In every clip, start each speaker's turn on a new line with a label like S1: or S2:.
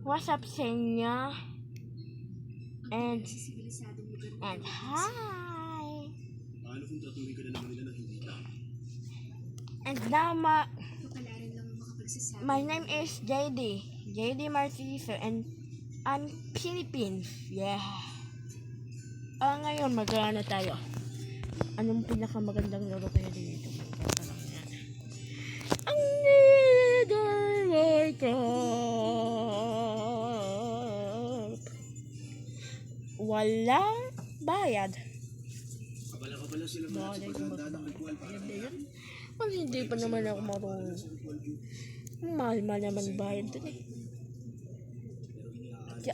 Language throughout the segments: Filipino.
S1: what's up sa inyo? And hi. And now my name is JD Marciso, and I'm Philippines. Yeah. Ngayon mag-ano tayo? Anong pinakamagandang laro kayo dito? Ang walang bayad. Malay ko magbayad na yun. Kung hindi pa naman ako marunong. Mahal naman bayad dun eh. Tsa.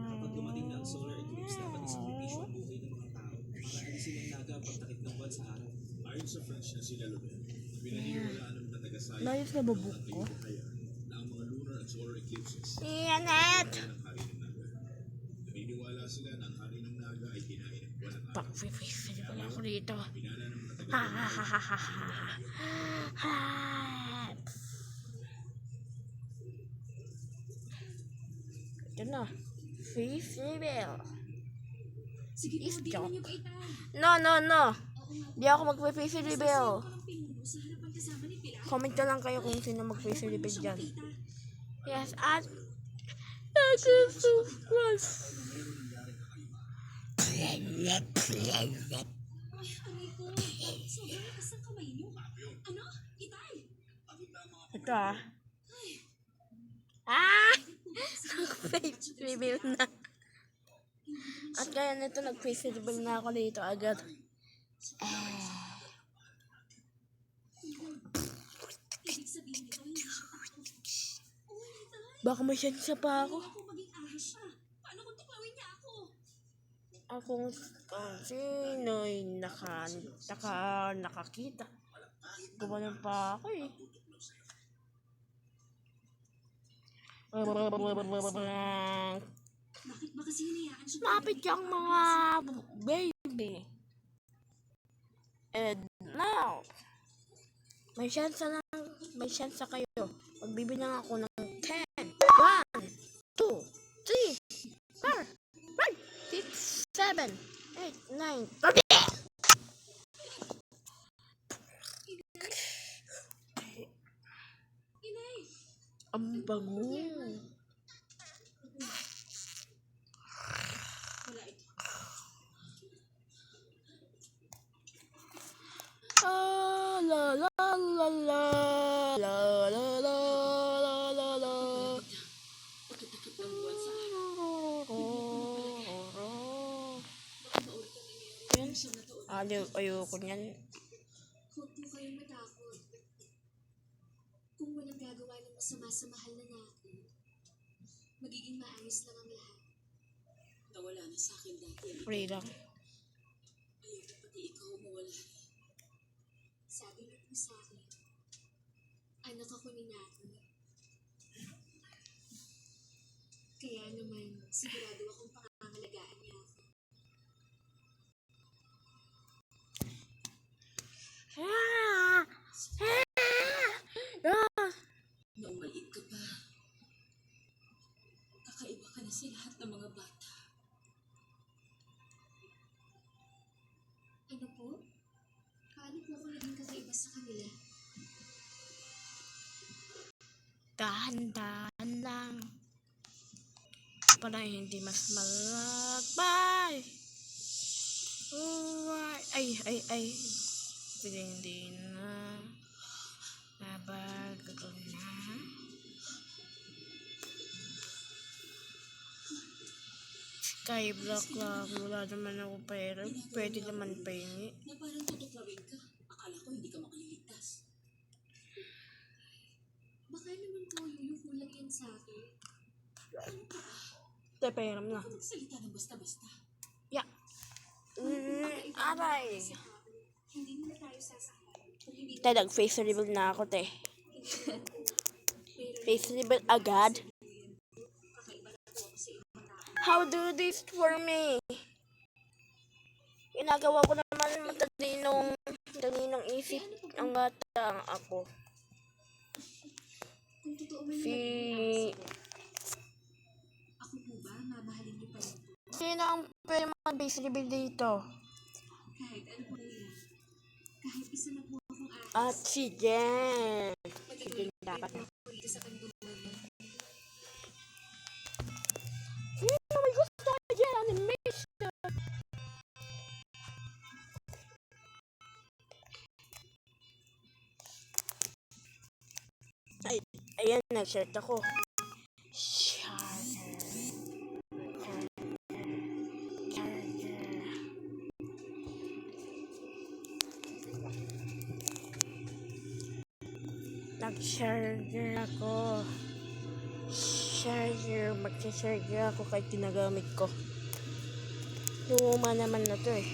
S2: Kapag dumating na ang solar eclipse, dapat isang benepisyo ang buhay ng mga tao para silang naga pagtakip ng buwan sa araw. Ayon sa French na sila Lubin, pinaniniwalaan ng taga-Saya
S1: layos na babuk ko.
S2: na ang mga lunar at solar eclipses
S1: Iyanet!
S2: ng hari ng naga. Naniniwala sila na ang hari ng naga ay kinain ng buwan ng araw.
S1: Pakfifis na pala ako dito.
S2: Pinana ng mga
S1: Ito na. Face reveal.
S3: Sige po, di naman yung kaitan.
S1: No. Di ako mag-face reveal.
S3: Sa harapan kasama ni Pilar.
S1: Comment na lang kayo kung sino mag-face reveal dyan. Yes, at
S3: Ay, aray ko. Sobrang lakas ng kamay niyo. Ano? Itay?
S1: ito face reveal na. At kaya nito nag-face reveal na ako dito agad.
S3: Ibig sabihin nito, hindi siya takot. Itay.
S1: Baka masyansa pa ako.
S3: Ako maging ahas siya. Paano kung tuklawin niya ako?
S1: Ako sino'y nakakita. Gumanon pa ako eh.
S3: Bakit ba kasi hinayaan siya?
S1: Lapit yung mga baby. And now, may chance kayo. Magbibilang ako ng 10. 1, 2, 3, 4, 5, 6, 7, 8, 9, 10.
S3: Inay!
S1: Ang bango.
S3: Wala ito.
S1: La la la la la la la la la la.
S3: Pagkatakip ng buwan sa araw. Baka mauli ka nangyari.
S1: Yan.
S3: Siya na to.
S1: Ayoko niyan.
S3: Huwag po kayong matakot. Kung walang gagawa ng masama sa mahal na natin, magiging maayos lang ang lahat. Nawala na sa akin dati.
S1: Pray lang.
S3: Ayun na pati ikaw mawala rin. Sabi niyo po sa akin, anak ako ni Nati. Kaya naman, sigurado akong pangangalagaan niya ako. Noong maliit ka pa, kakaiba ka na sa lahat ng mga bata. Ano po? Paano po ako naging kakaiba sa kanila?
S1: Dahan-dahan lang. Para hindi mas malakbay. Ay. Hindi na. Nabago na. Skyblock lang. Wala naman ako pera. Pwede naman pahingi.
S3: Na parang tutuklawin ka. Akala ko hindi ka makaliligtas. Baka naman po yung kulang yan sa akin. Ano ka ba?
S1: Teperam na.
S3: Huwag magsalita ng basta-basta.
S1: Yeah. Aray.
S3: Hindi mo na tayo sasaktan. Kung hindi
S1: Te, nag-face reveal na ako, te. Face reveal agad.
S3: kakaiba na po ako sa ibang tao.
S1: How do this for me? Ginagawa ko naman matalinong Isip ang bata ang ako.
S3: Kung totoo man
S1: Si...
S3: yung ako po ba, mamahalin niyo pa rin po?
S1: Sino ang pwede mag-base reveal dito?
S3: Kahit ano po yan. Kahit isa na po akong ahas.
S1: At sige. Sige, dapat na.
S3: Dito sa kanduman mo.
S1: Sino may gusto dyan? Animation. Ay, ayan, nag-shirt ako. Charger. Nag-charger ako. Magsa-charger ako kahit ginagamit ko. Luma naman na to eh.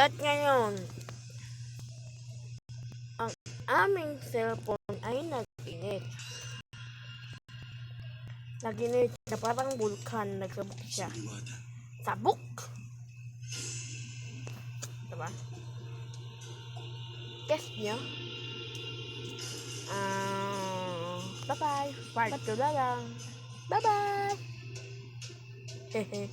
S1: At ngayon, ang aming cellphone ay nag-init. Nag-init na parang vulkan, nagsabok siya. Sabok! Diba? Guess nyo? Bye-bye. Part 2 na lang. Bye-bye. Hehe.